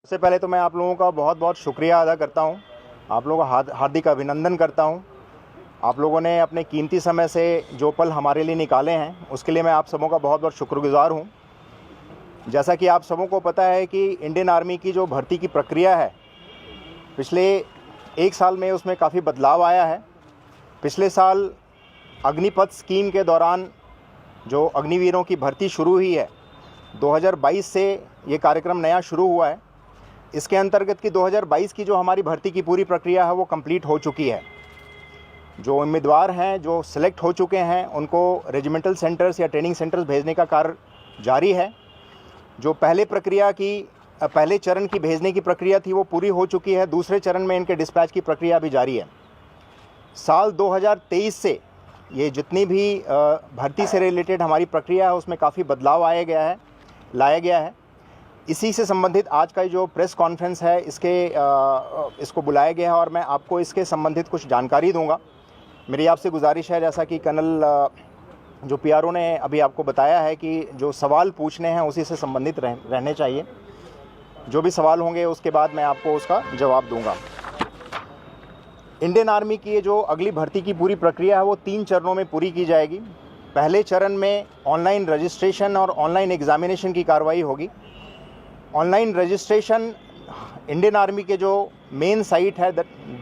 सबसे पहले तो मैं आप लोगों का बहुत बहुत शुक्रिया अदा करता हूं, आप लोगों का हार्दिक अभिनंदन करता हूं। आप लोगों ने अपने कीमती समय से जो पल हमारे लिए निकाले हैं उसके लिए मैं आप सबों का बहुत बहुत शुक्रगुजार हूं। जैसा कि आप सबों को पता है कि इंडियन आर्मी की जो भर्ती की प्रक्रिया है, पिछले 1 साल में उसमें काफ़ी बदलाव आया है। पिछले साल अग्निपथ स्कीम के दौरान जो अग्निवीरों की भर्ती शुरू हुई है, 2022 से ये कार्यक्रम नया शुरू हुआ है। इसके अंतर्गत की 2022 की जो हमारी भर्ती की पूरी प्रक्रिया है वो कंप्लीट हो चुकी है। जो उम्मीदवार हैं जो सिलेक्ट हो चुके हैं उनको रेजिमेंटल सेंटर्स या ट्रेनिंग सेंटर्स भेजने का कार्य जारी है। जो पहले चरण की भेजने की प्रक्रिया थी वो पूरी हो चुकी है। दूसरे चरण में इनके डिस्पैच की प्रक्रिया भी जारी है। साल 2023 से ये जितनी भी भर्ती से रिलेटेड हमारी प्रक्रिया है उसमें काफ़ी बदलाव लाया गया है। इसी से संबंधित आज का जो प्रेस कॉन्फ्रेंस है इसको बुलाया गया है और मैं आपको इसके संबंधित कुछ जानकारी दूंगा। मेरी आपसे गुजारिश है, जैसा कि कर्नल जो पीआरओ ने अभी आपको बताया है कि जो सवाल पूछने हैं उसी से संबंधित रहने चाहिए। जो भी सवाल होंगे उसके बाद मैं आपको उसका जवाब दूंगा। इंडियन आर्मी की ये जो अगली भर्ती की पूरी प्रक्रिया है वो 3 चरणों में पूरी की जाएगी। पहले चरण में ऑनलाइन रजिस्ट्रेशन और ऑनलाइन एग्जामिनेशन की कार्रवाई होगी। ऑनलाइन रजिस्ट्रेशन इंडियन आर्मी के जो मेन साइट है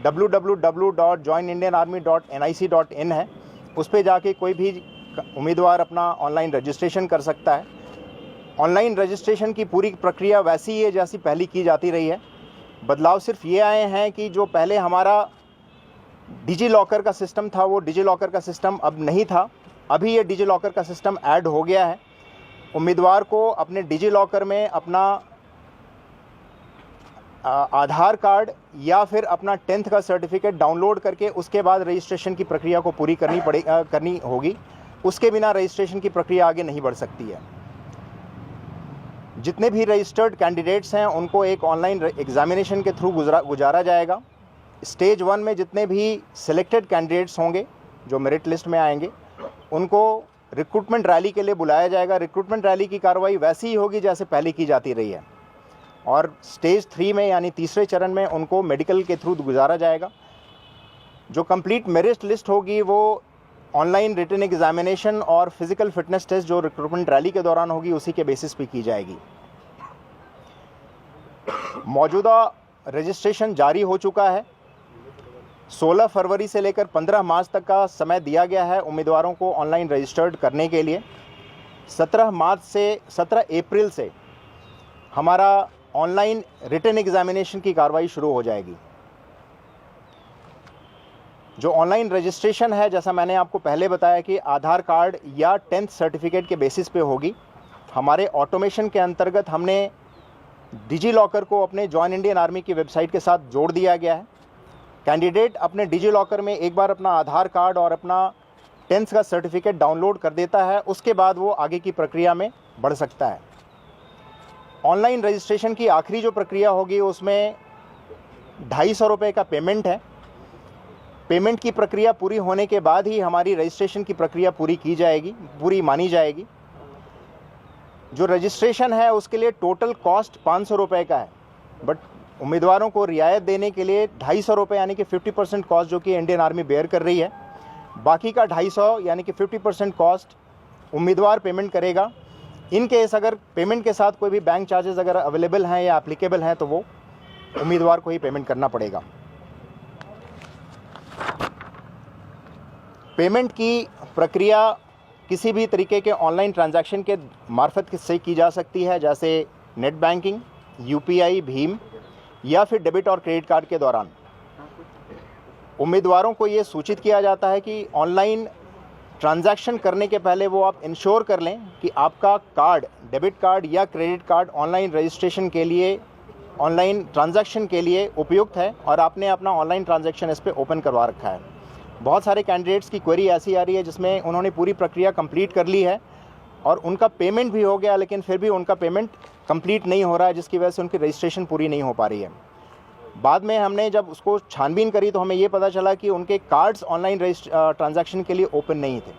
www.joinindianarmy.nic.in है, उस पर जाके कोई भी उम्मीदवार अपना ऑनलाइन रजिस्ट्रेशन कर सकता है। ऑनलाइन रजिस्ट्रेशन की पूरी प्रक्रिया वैसी ही है जैसी पहले की जाती रही है। बदलाव सिर्फ ये आए हैं कि जो पहले हमारा डिजी लॉकर का सिस्टम था वो डिजी लॉकर का सिस्टम अब नहीं था। अभी ये डिजी लॉकर का सिस्टम ऐड हो गया है। उम्मीदवार को अपने डिजी लॉकर में अपना आधार कार्ड या फिर अपना 10th का सर्टिफिकेट डाउनलोड करके उसके बाद रजिस्ट्रेशन की प्रक्रिया को पूरी करनी होगी। उसके बिना रजिस्ट्रेशन की प्रक्रिया आगे नहीं बढ़ सकती है। जितने भी रजिस्टर्ड कैंडिडेट्स हैं उनको एक ऑनलाइन एग्जामिनेशन के थ्रू गुजारा जाएगा। स्टेज 1 में जितने भी सिलेक्टेड कैंडिडेट्स होंगे जो मेरिट लिस्ट में आएंगे उनको रिक्रूटमेंट रैली के लिए बुलाया जाएगा। रिक्रूटमेंट रैली की कार्रवाई वैसी ही होगी जैसे पहले की जाती रही है। और स्टेज 3 में यानी तीसरे चरण में उनको मेडिकल के थ्रू गुजारा जाएगा। जो कंप्लीट मेरिट लिस्ट होगी वो ऑनलाइन रिटन एग्जामिनेशन और फिजिकल फिटनेस टेस्ट जो रिक्रूटमेंट रैली के दौरान होगी उसी के बेसिस पे की जाएगी। मौजूदा रजिस्ट्रेशन जारी हो चुका है। 16 फरवरी से लेकर 15 मार्च तक का समय दिया गया है उम्मीदवारों को ऑनलाइन रजिस्टर्ड करने के लिए। 17 अप्रैल से हमारा ऑनलाइन रिटन एग्जामिनेशन की कार्रवाई शुरू हो जाएगी। जो ऑनलाइन रजिस्ट्रेशन है, जैसा मैंने आपको पहले बताया कि आधार कार्ड या 10th सर्टिफिकेट के बेसिस पे होगी। हमारे ऑटोमेशन के अंतर्गत हमने डिजी लॉकर को अपने जॉइन इंडियन आर्मी की वेबसाइट के साथ जोड़ दिया गया है। कैंडिडेट अपने डिजी लॉकर में एक बार अपना आधार कार्ड और अपना 10th का सर्टिफिकेट डाउनलोड कर देता है, उसके बाद वो आगे की प्रक्रिया में बढ़ सकता है। ऑनलाइन रजिस्ट्रेशन की आखिरी जो प्रक्रिया होगी उसमें 250 रुपये का पेमेंट है। पेमेंट की प्रक्रिया पूरी होने के बाद ही हमारी रजिस्ट्रेशन की प्रक्रिया पूरी मानी जाएगी। जो रजिस्ट्रेशन है उसके लिए टोटल कॉस्ट 500 रुपये का है, बट उम्मीदवारों को रियायत देने के लिए 250 रुपये यानी कि 50% कॉस्ट जो कि इंडियन आर्मी बेयर कर रही है, बाकी का 250 यानी कि 50% कॉस्ट उम्मीदवार पेमेंट करेगा। इन केस अगर पेमेंट के साथ कोई भी बैंक चार्जेस अगर अवेलेबल हैं या एप्लीकेबल हैं तो वो उम्मीदवार को ही पेमेंट करना पड़ेगा। पेमेंट की प्रक्रिया किसी भी तरीके के ऑनलाइन ट्रांजैक्शन के मार्फत से की जा सकती है, जैसे नेट बैंकिंग, यूपीआई, भीम या फिर डेबिट और क्रेडिट कार्ड के दौरान। उम्मीदवारों को ये सूचित किया जाता है कि ऑनलाइन ट्रांजैक्शन करने के पहले वो आप इंश्योर कर लें कि आपका कार्ड, डेबिट कार्ड या क्रेडिट कार्ड ऑनलाइन रजिस्ट्रेशन के लिए, ऑनलाइन ट्रांजैक्शन के लिए उपयुक्त है और आपने अपना ऑनलाइन ट्रांजैक्शन इस पर ओपन करवा रखा है। बहुत सारे कैंडिडेट्स की क्वेरी ऐसी आ रही है जिसमें उन्होंने पूरी प्रक्रिया कंप्लीट कर ली है और उनका पेमेंट भी हो गया, लेकिन फिर भी उनका पेमेंट कंप्लीट नहीं हो रहा है, जिसकी वजह से उनकी रजिस्ट्रेशन पूरी नहीं हो पा रही है। बाद में हमने जब उसको छानबीन करी तो हमें ये पता चला कि उनके कार्ड्स ऑनलाइन ट्रांजैक्शन के लिए ओपन नहीं थे।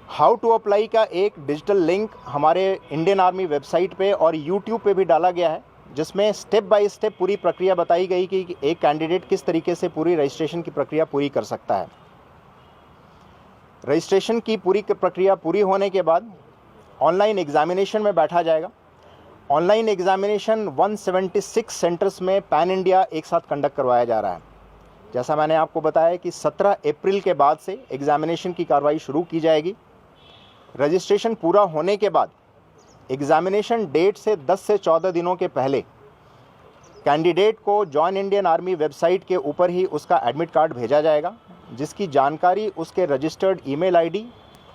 हाउ टू अप्लाई का एक डिजिटल लिंक हमारे इंडियन आर्मी वेबसाइट पे और यूट्यूब पे भी डाला गया है, जिसमें स्टेप बाय स्टेप पूरी प्रक्रिया बताई गई कि एक कैंडिडेट किस तरीके से पूरी रजिस्ट्रेशन की प्रक्रिया पूरी कर सकता है। रजिस्ट्रेशन की पूरी प्रक्रिया पूरी होने के बाद ऑनलाइन एग्जामिनेशन में बैठा जाएगा। ऑनलाइन एग्जामिनेशन 176 सेंटर्स में पैन इंडिया एक साथ कंडक्ट करवाया जा रहा है। जैसा मैंने आपको बताया कि 17 अप्रैल के बाद से एग्जामिनेशन की कार्रवाई शुरू की जाएगी। रजिस्ट्रेशन पूरा होने के बाद एग्जामिनेशन डेट से 10 से 14 दिनों के पहले कैंडिडेट को जॉइन इंडियन आर्मी वेबसाइट के ऊपर ही उसका एडमिट कार्ड भेजा जाएगा, जिसकी जानकारी उसके रजिस्टर्ड ईमेल आईडी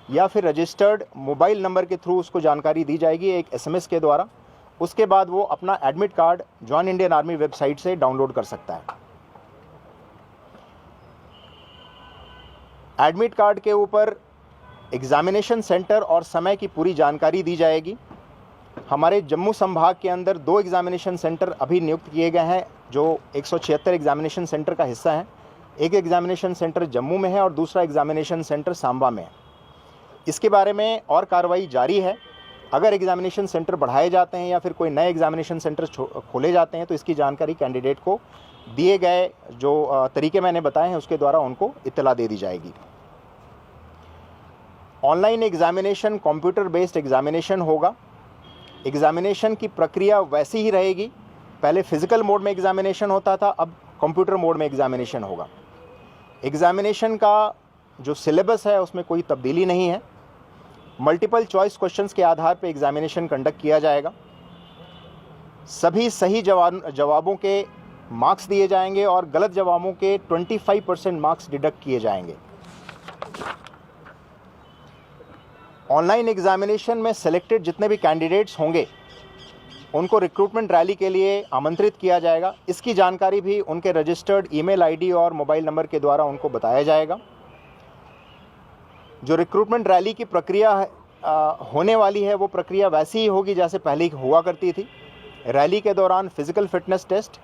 या फिर रजिस्टर्ड मोबाइल नंबर के थ्रू उसको जानकारी दी जाएगी एक एसएमएस के द्वारा। उसके बाद वो अपना admit card join Indian army website से डाउनलोड कर सकता है। एडमिट कार्ड के ऊपर एग्जामिनेशन सेंटर और समय की पूरी जानकारी दी जाएगी। हमारे जम्मू संभाग के अंदर 2 एग्जामिनेशन सेंटर अभी नियुक्त किए गए हैं, जो 176 एग्जामिनेशन सेंटर का हिस्सा है। एक एग्जामिनेशन सेंटर जम्मू में है और दूसरा एग्जामिनेशन सेंटर सांबा में है। इसके बारे में और कार्रवाई जारी है। अगर एग्जामिनेशन सेंटर बढ़ाए जाते हैं या फिर कोई नए एग्जामिनेशन सेंटर खोले जाते हैं तो इसकी जानकारी कैंडिडेट को दिए गए जो तरीके मैंने बताए हैं उसके द्वारा उनको इत्तला दे दी जाएगी। Online examination computer based examination होगा। एग्जामिनेशन की प्रक्रिया वैसी ही रहेगी। पहले फिजिकल मोड में एग्जामिनेशन होता था, अब कंप्यूटर मोड में एग्जामिनेशन होगा। एग्जामिनेशन का जो सिलेबस है उसमें कोई तब्दीली नहीं है। मल्टीपल चॉइस क्वेश्चंस के आधार पर एग्जामिनेशन कंडक्ट किया जाएगा। सभी सही जवाबों के मार्क्स दिए जाएंगे और गलत जवाबों के 25% मार्क्स डिडक्ट किए जाएंगे। ऑनलाइन एग्जामिनेशन में सिलेक्टेड जितने भी कैंडिडेट्स होंगे उनको रिक्रूटमेंट रैली के लिए आमंत्रित किया जाएगा। इसकी जानकारी भी उनके रजिस्टर्ड ईमेल आईडी और मोबाइल नंबर के द्वारा उनको बताया जाएगा। जो रिक्रूटमेंट रैली की प्रक्रिया होने वाली है वो प्रक्रिया वैसी ही होगी जैसे पहले हुआ करती थी। रैली के दौरान physical fitness test,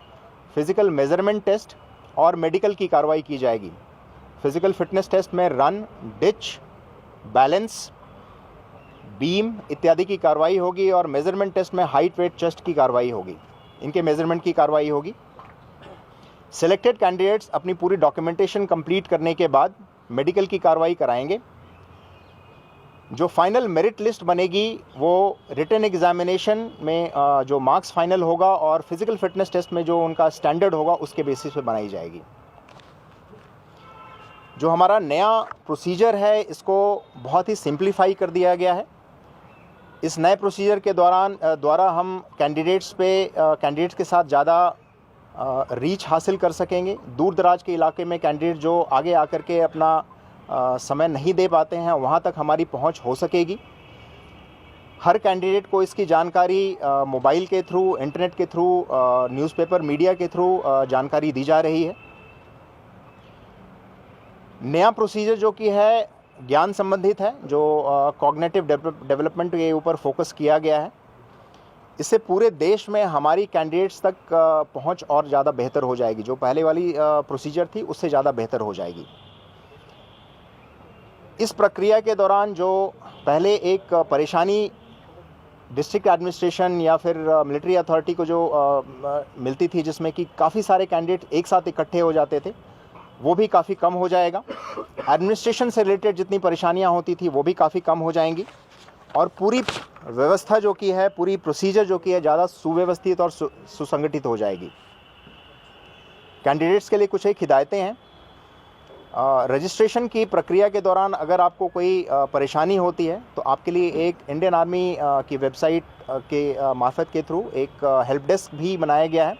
physical measurement test और मेडिकल की कार्रवाई की जाएगी। फिजिकल फिटनेस टेस्ट में रन, डिच, बैलेंस, बीम इत्यादि की कार्रवाई होगी और मेजरमेंट टेस्ट में हाइट, वेट, चेस्ट की कार्रवाई होगी। इनके मेजरमेंट की कार्रवाई होगी। सिलेक्टेड कैंडिडेट्स अपनी पूरी डॉक्यूमेंटेशन कंप्लीट करने के बाद मेडिकल की कार्रवाई कराएंगे। जो फाइनल मेरिट लिस्ट बनेगी वो रिटन एग्जामिनेशन में जो मार्क्स फाइनल होगा और फिजिकल फिटनेस टेस्ट में जो उनका स्टैंडर्ड होगा उसके बेसिस पे बनाई जाएगी। जो हमारा नया प्रोसीजर है इसको बहुत ही सिंप्लीफाई कर दिया गया है। इस नए प्रोसीजर के द्वारा हम कैंडिडेट्स के साथ ज़्यादा रीच हासिल कर सकेंगे। दूर दराज के इलाके में कैंडिडेट जो आगे आकर के अपना समय नहीं दे पाते हैं वहाँ तक हमारी पहुँच हो सकेगी। हर कैंडिडेट को इसकी जानकारी मोबाइल के थ्रू, इंटरनेट के थ्रू, न्यूज़पेपर मीडिया के थ्रू जानकारी दी जा रही है। नया प्रोसीजर जो कि है ज्ञान संबंधित है, जो कॉग्निटिव डेवलपमेंट के ऊपर फोकस किया गया है। इससे पूरे देश में हमारी कैंडिडेट्स तक पहुंच और ज़्यादा बेहतर हो जाएगी। जो पहले वाली प्रोसीजर थी उससे ज़्यादा बेहतर हो जाएगी। इस प्रक्रिया के दौरान जो पहले एक परेशानी डिस्ट्रिक्ट एडमिनिस्ट्रेशन या फिर मिलिट्री अथॉरिटी को जो मिलती थी, जिसमें कि काफ़ी सारे कैंडिडेट एक साथ इकट्ठे हो जाते थे, वो भी काफ़ी कम हो जाएगा। एडमिनिस्ट्रेशन से रिलेटेड जितनी परेशानियां होती थी वो भी काफ़ी कम हो जाएंगी और पूरी व्यवस्था जो की है, पूरी प्रोसीजर जो की है ज़्यादा सुव्यवस्थित और सुसंगठित हो जाएगी। कैंडिडेट्स के लिए कुछ एक हिदायतें हैं। रजिस्ट्रेशन की प्रक्रिया के दौरान अगर आपको कोई परेशानी होती है तो आपके लिए एक इंडियन आर्मी की वेबसाइट के मार्फत के थ्रू एक हेल्प डेस्क भी बनाया गया है,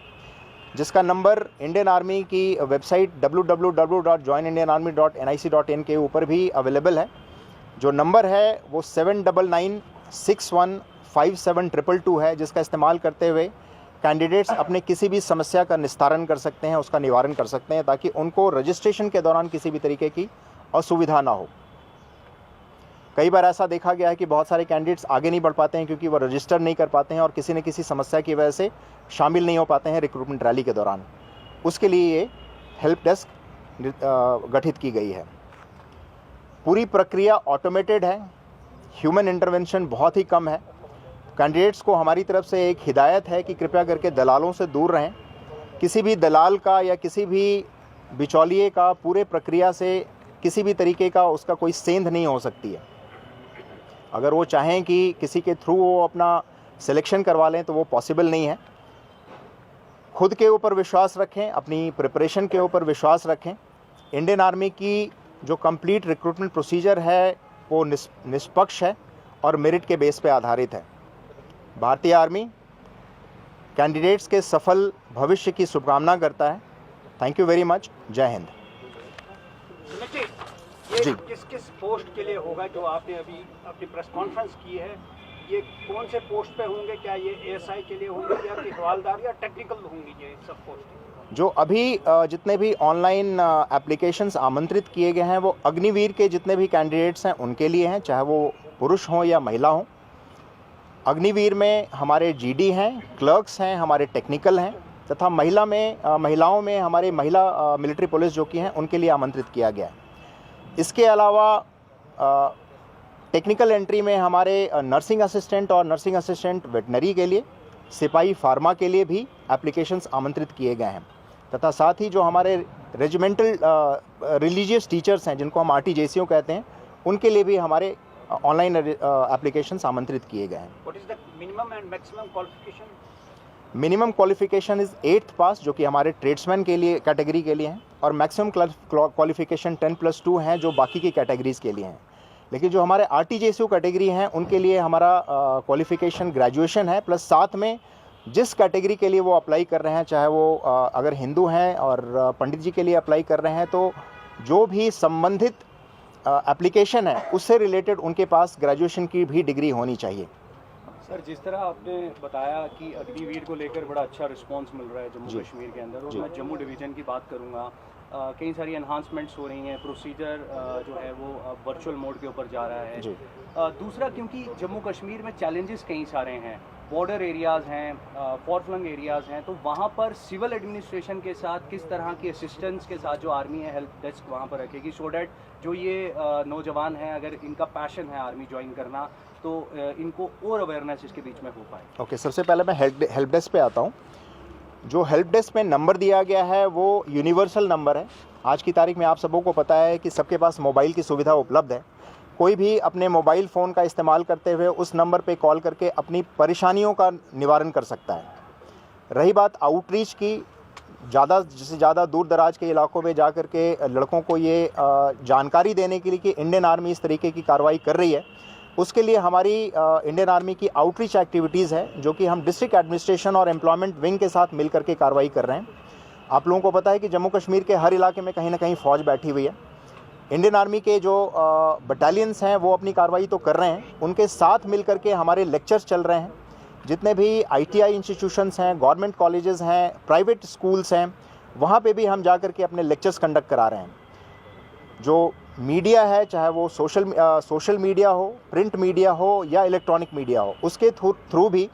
जिसका नंबर इंडियन आर्मी की वेबसाइट www.joinindianarmy.nic.in के ऊपर भी अवेलेबल है। जो नंबर है वो 7996157222 है, जिसका इस्तेमाल करते हुए कैंडिडेट्स अपने किसी भी समस्या का निस्तारण कर सकते हैं, उसका निवारण कर सकते हैं, ताकि उनको रजिस्ट्रेशन के दौरान किसी भी तरीके की असुविधा ना हो। कई बार ऐसा देखा गया है कि बहुत सारे कैंडिडेट्स आगे नहीं बढ़ पाते हैं क्योंकि वो रजिस्टर नहीं कर पाते हैं और किसी न किसी समस्या की वजह से शामिल नहीं हो पाते हैं रिक्रूटमेंट रैली के दौरान। उसके लिए ये हेल्प डेस्क गठित की गई है। पूरी प्रक्रिया ऑटोमेटेड है। ह्यूमन इंटरवेंशन बहुत ही कम है। कैंडिडेट्स को हमारी तरफ से एक हिदायत है कि कृपया करके दलालों से दूर रहें। किसी भी दलाल का या किसी भी बिचौलिए का पूरे प्रक्रिया से किसी भी तरीके का उसका कोई सेंध नहीं हो सकती है। अगर वो चाहें कि किसी के थ्रू वो अपना सिलेक्शन करवा लें तो वो पॉसिबल नहीं है। खुद के ऊपर विश्वास रखें, अपनी प्रिपरेशन के ऊपर विश्वास रखें। इंडियन आर्मी की जो कंप्लीट रिक्रूटमेंट प्रोसीजर है वो निष्पक्ष है और मेरिट के बेस पे आधारित है। भारतीय आर्मी कैंडिडेट्स के सफल भविष्य की शुभकामना करता है। Thank you very much. जय हिंद। ये किस किस पोस्ट के लिए होगा जो आपने अभी अपनी प्रेस कॉन्फ्रेंस की है? ये कौन से पोस्ट पे होंगे? क्या ये एएसआई के लिए होंगे या कि हवालदार या टेक्निकल होंगे ये सब पोस्ट? जो अभी जितने भी ऑनलाइन एप्लीकेशंस आमंत्रित किए गए हैं वो अग्निवीर के जितने भी कैंडिडेट्स हैं उनके लिए हैं, चाहे वो पुरुष हों या महिला हों। अग्निवीर में हमारे जीडी हैं, क्लर्क्स हैं, हमारे टेक्निकल हैं तथा महिलाओं में हमारे महिला मिलिट्री पुलिस जो की हैं उनके लिए आमंत्रित किया गया है। इसके अलावा टेक्निकल एंट्री में हमारे नर्सिंग असिस्टेंट और नर्सिंग असिस्टेंट वेटनरी के लिए, सिपाही फार्मा के लिए भी एप्लीकेशंस आमंत्रित किए गए हैं तथा साथ ही जो हमारे रेजिमेंटल रिलीजियस टीचर्स हैं जिनको हम RTJCO कहते हैं उनके लिए भी हमारे ऑनलाइन एप्लीकेशंस आमंत्रित किए गए हैं। What is the minimum and maximum qualification? Minimum qualification is 8th पास जो कि हमारे ट्रेड्समैन के लिए कैटेगरी के लिए हैं और मैक्सिमम क्वालिफिकेशन 10+2 हैं जो बाकी की कैटेगरीज़ के लिए हैं। लेकिन जो हमारे RTJCO कैटेगरी हैं उनके लिए हमारा क्वालिफिकेशन ग्रेजुएशन है, प्लस साथ में जिस कैटेगरी के लिए वो अप्लाई कर रहे हैं, चाहे वो अगर हिंदू हैं और पंडित जी के लिए अप्लाई कर रहे हैं तो जो भी संबंधित एप्लीकेशन है उससे रिलेटेड उनके पास ग्रेजुएशन की भी डिग्री होनी चाहिए। सर, जिस तरह आपने बताया कि अग्निवीर को लेकर बड़ा अच्छा रिस्पांस मिल रहा है जम्मू कश्मीर के अंदर, और मैं जम्मू डिवीज़न की बात करूंगा, कई सारी एनहांसमेंट्स हो रही हैं, प्रोसीजर जो है वो वर्चुअल मोड के ऊपर जा रहा है। दूसरा, क्योंकि जम्मू कश्मीर में चैलेंजेस कई सारे हैं, बॉर्डर एरियाज़ हैं, फॉरफ्लंग एरियाज़ हैं, तो वहाँ पर सिविल एडमिनिस्ट्रेशन के साथ किस तरह की असिस्टेंस के साथ जो आर्मी है हेल्प डेस्क वहाँ पर रखेगी, सो डैट जो ये नौजवान हैं अगर इनका पैशन है आर्मी ज्वाइन करना तो इनको और अवेयरनेस इसके बीच में हो पाए। ओके, सबसे पहले मैं हेल्प डेस्क पे आता हूँ। जो हेल्प डेस्क में नंबर दिया गया है वो यूनिवर्सल नंबर है। आज की तारीख में आप सबों को पता है कि सबके पास मोबाइल की सुविधा उपलब्ध है। कोई भी अपने मोबाइल फ़ोन का इस्तेमाल करते हुए उस नंबर पे कॉल करके अपनी परेशानियों का निवारण कर सकता है। रही बात आउटरीच की, ज़्यादा से ज़्यादा दूर दराज के इलाकों में जा कर के लड़कों को ये जानकारी देने के लिए कि इंडियन आर्मी इस तरीके की कार्रवाई कर रही है, उसके लिए हमारी इंडियन आर्मी की आउटरीच एक्टिविटीज़ है जो कि हम डिस्ट्रिक्ट एडमिनिस्ट्रेशन और एम्प्लॉयमेंट विंग के साथ मिल करके कार्रवाई कर रहे हैं। आप लोगों को पता है कि जम्मू कश्मीर के हर इलाके में कहीं ना कहीं फ़ौज बैठी हुई है। इंडियन आर्मी के जो बटालियंस हैं वो अपनी कार्रवाई तो कर रहे हैं, उनके साथ मिल करके हमारे लेक्चर्स चल रहे हैं। जितने भी ITI इंस्टीट्यूशंस हैं, गवर्नमेंट कॉलेजेस हैं, प्राइवेट स्कूल्स हैं, वहाँ पे भी हम जा कर के अपने लेक्चर्स कंडक्ट करा रहे हैं। जो मीडिया है, चाहे वो सोशल मीडिया हो, प्रिंट मीडिया हो या इलेक्ट्रॉनिक मीडिया हो, उसके थ्रू भी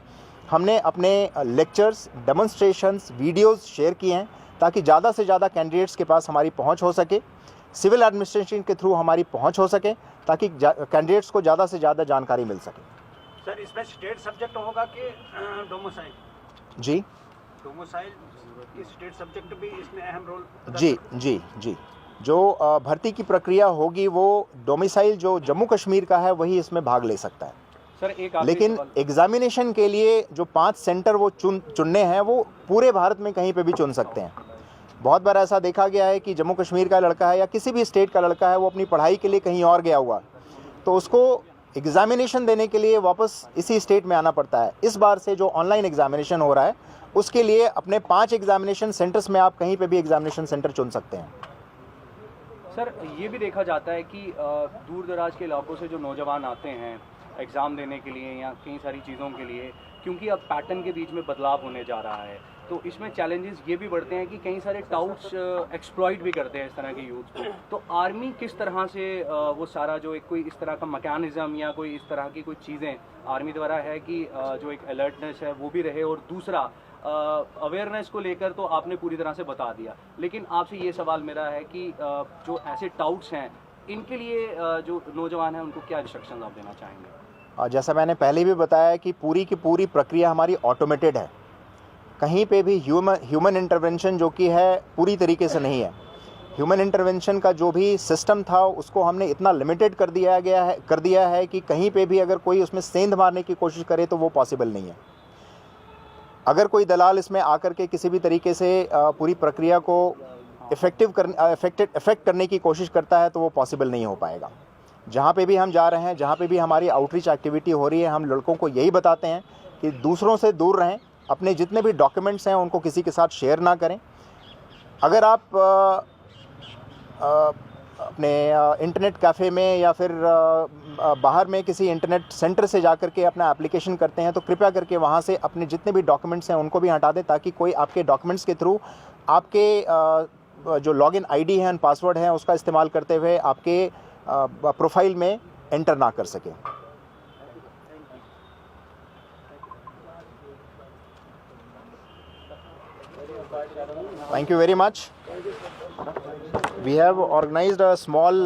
हमने अपने लेक्चर्स, डेमोन्स्ट्रेशंस, वीडियोस शेयर किए हैं ताकि ज़्यादा से ज़्यादा कैंडिडेट्स के पास हमारी पहुंच हो सके, सिविल एडमिनिस्ट्रेशन के थ्रू हमारी पहुंच हो सके ताकि कैंडिडेट्स को ज़्यादा से ज़्यादा जानकारी मिल सके। सर, इसमें स्टेट सब्जेक्ट होगा कि डोमिसाइल? जी, डोमिसाइल की स्टेट सब्जेक्ट भी इसमें अहम रोल? जी। जो भर्ती की प्रक्रिया होगी वो डोमिसाइल जो जम्मू कश्मीर का है वही इसमें भाग ले सकता है। सर, लेकिन एग्जामिनेशन के लिए जो 5 सेंटर वो चुनने हैं वो पूरे भारत में कहीं पे भी चुन सकते हैं। बहुत बार ऐसा देखा गया है कि जम्मू कश्मीर का लड़का है या किसी भी स्टेट का लड़का है, वो अपनी पढ़ाई के लिए कहीं और गया हुआ तो उसको एग्जामिनेशन देने के लिए वापस इसी स्टेट में आना पड़ता है। इस बार से जो ऑनलाइन एग्जामिनेशन हो रहा है उसके लिए अपने 5 एग्जामिनेशन सेंटर्स में आप कहीं पे भी एग्जामिनेशन सेंटर चुन सकते हैं। सर, ये भी देखा जाता है कि दूर दराज के इलाकों से जो नौजवान आते हैं एग्ज़ाम देने के लिए या कई सारी चीज़ों के लिए, क्योंकि अब पैटर्न के बीच में बदलाव होने जा रहा है, तो इसमें चैलेंजेस ये भी बढ़ते हैं कि कई सारे टाउट्स एक्सप्लॉइट भी करते हैं इस तरह के यूथ को। तो आर्मी किस तरह से वो सारा जो एक कोई इस तरह का मैकेनिज़्म या कोई इस तरह की कोई चीज़ें आर्मी द्वारा है कि जो एक अलर्टनेस है वो भी रहे, और दूसरा अवेयरनेस को लेकर तो आपने पूरी तरह से बता दिया, लेकिन आपसे ये सवाल मेरा है कि जो ऐसे टाउट्स हैं इनके लिए जो नौजवान हैं उनको क्या इंस्ट्रक्शन आप देना चाहेंगे? जैसा मैंने पहले भी बताया कि पूरी की पूरी प्रक्रिया हमारी ऑटोमेटेड है, कहीं पे भी ह्यूमन इंटरवेंशन जो कि है पूरी तरीके से नहीं है। ह्यूमन इंटरवेंशन का जो भी सिस्टम था उसको हमने इतना लिमिटेड कर दिया है कि कहीं पे भी अगर कोई उसमें सेंध मारने की कोशिश करे तो वो पॉसिबल नहीं है। अगर कोई दलाल इसमें आकर के किसी भी तरीके से पूरी प्रक्रिया को इफ़ेक्ट करने की कोशिश करता है तो वो पॉसिबल नहीं हो पाएगा। जहाँ पे भी हम जा रहे हैं, जहाँ पे भी हमारी आउटरीच एक्टिविटी हो रही है, हम लड़कों को यही बताते हैं कि दूसरों से दूर रहें, अपने जितने भी डॉक्यूमेंट्स हैं उनको किसी के साथ शेयर ना करें। अगर आप अपने इंटरनेट कैफ़े में या फिर बाहर में किसी इंटरनेट सेंटर से जाकर के अपना एप्लीकेशन करते हैं तो कृपया करके वहाँ से अपने जितने भी डॉक्यूमेंट्स हैं उनको भी हटा दें, ताकि कोई आपके डॉक्यूमेंट्स के थ्रू आपके जो लॉगिन आईडी है, पासवर्ड है, उसका इस्तेमाल करते हुए आपके प्रोफाइल में एंटर ना कर सके। Thank you very much. We have organized a small